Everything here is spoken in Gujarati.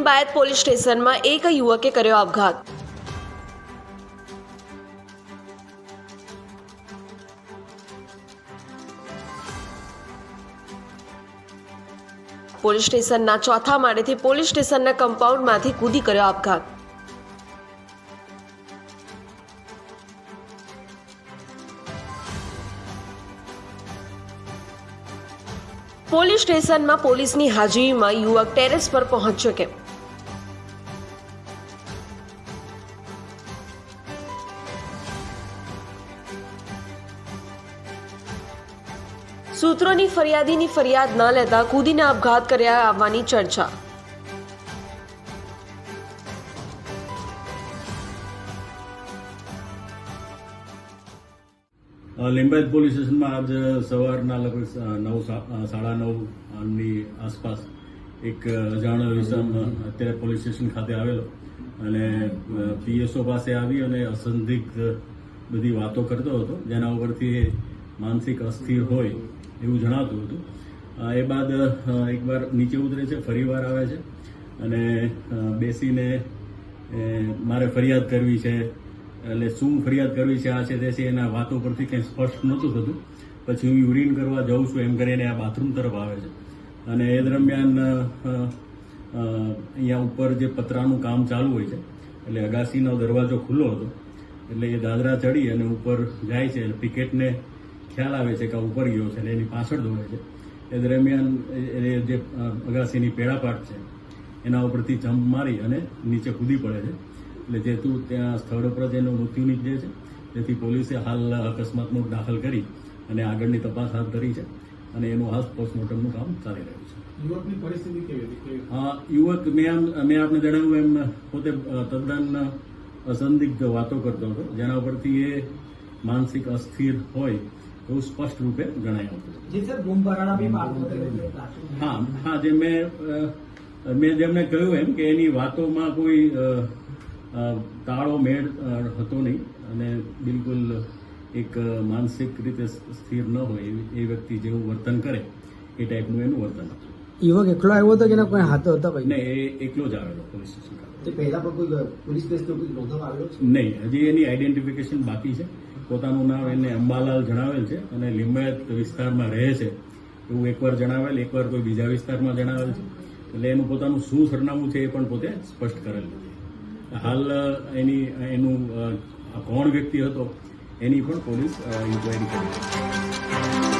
લિંબાયત પોલીસ સ્ટેશનમાં એક યુવકે કર્યો આપઘાત. પોલીસ સ્ટેશનના ચોથા માળેથી પોલીસ સ્ટેશનના કમ્પાઉન્ડમાંથી કૂદી કર્યો આપઘાત. પોલીસ સ્ટેશનમાં પોલીસની હાજરીમાં યુવક ટેરેસ પર પહોંચ્યો કે સૂત્રોની ફરિયાદીની ફરિયાદ ન લેતા કૂદીને આપઘાત કર્યા આવવાની ચર્ચા. લિંબાયત પોલીસ સ્ટેશનમાં આજ સવારના લગભગ 9:30ની આસપાસ એક અજાણ્યો ઇસમ અત્યારે પોલીસ સ્ટેશન ખાતે આવેલો અને પીએસઓ પાસે આવી અને અસંદિગ્ધ બધી વાતો કરતો હતો, જેના ઉપરથી માનસિક અસ્થિર હોય એવું જણાતું હતું. એ બાદ એકવાર નીચે ઉતરે છે, ફરીવાર આવે છે અને બેસીને મારે ફરિયાદ કરવી છે, એટલે શું ફરિયાદ કરવી છે, આ છે તે છે, એના વાતો પરથી કંઈ સ્પષ્ટ નહોતું થતું. પછી હું યુરિન કરવા જાઉં છું એમ કરીને આ બાથરૂમ તરફ આવે છે અને એ દરમિયાન અહીંયા ઉપર જે પતરાનું કામ ચાલુ હોય છે એટલે અગાસીનો દરવાજો ખુલ્લો હતો એટલે એ દાદરા ચડી અને ઉપર જાય છે. એટલે પિકેટને ખ્યાલ આવે છે કે આ ઉપર ગયો છે એટલે એની પાછળ દોડે છે. એ દરમિયાન એ જે અગાસીની પેડાપાટ છે એના ઉપરથી જમ્પ મારી અને નીચે કૂદી પડે છે. એટલે જેતું ત્યાં સ્થળ ઉપર જ એનું મૃત્યુ નીપજે છે. તેથી પોલીસે હાલ અકસ્માતનો દાખલ કરી અને આગળની તપાસ હાથ ધરી છે અને એનું હાલ પોસ્ટમોર્ટમનું કામ ચાલી રહ્યું છે. યુવકની પરિસ્થિતિ કેવી હતી? યુવક મેં આપને જણાવ્યું એમ પોતે તદ્દન અસંદિગ્ધ વાતો કરતો હતો, જેના ઉપરથી એ માનસિક અસ્થિર હોય એવું સ્પષ્ટ રૂપે જણાય હતું. હા, જે મેં જેમને કહ્યું એમ કે એની વાતોમાં કોઈ તાળો મેળ હતો નહીં અને બિલકુલ એક માનસિક રીતે સ્થિર ન હોય એ વ્યક્તિ જેવું વર્તન કરે એ ટાઈપનું એનું વર્તન હતું. યુવક એકલો આવ્યો હતો કે એના કોઈ હાથો હતા? નહીં, એ એકલો જ આવેલો પોલીસ સ્ટેશન ખાતે. પહેલા પણ કોઈ પોલીસ સ્ટેશન નોંધવામાં આવેલો છે? નહીં, હજી એની આઈડેન્ટિફિકેશન બાકી છે. પોતાનું નામ એને અંબાલાલ જણાવેલ છે અને લિંબાયત વિસ્તારમાં રહે છે એવું એકવાર જણાવેલ, એકવાર કોઈ બીજા વિસ્તારમાં જણાવેલ છે. એટલે એનું પોતાનું શું સરનામું છે એ પણ પોતે સ્પષ્ટ કરેલ નથી. હાલ એનું કોણ વ્યક્તિ હતો એની પણ પોલીસ ઇન્ક્વાયરી કરી છે.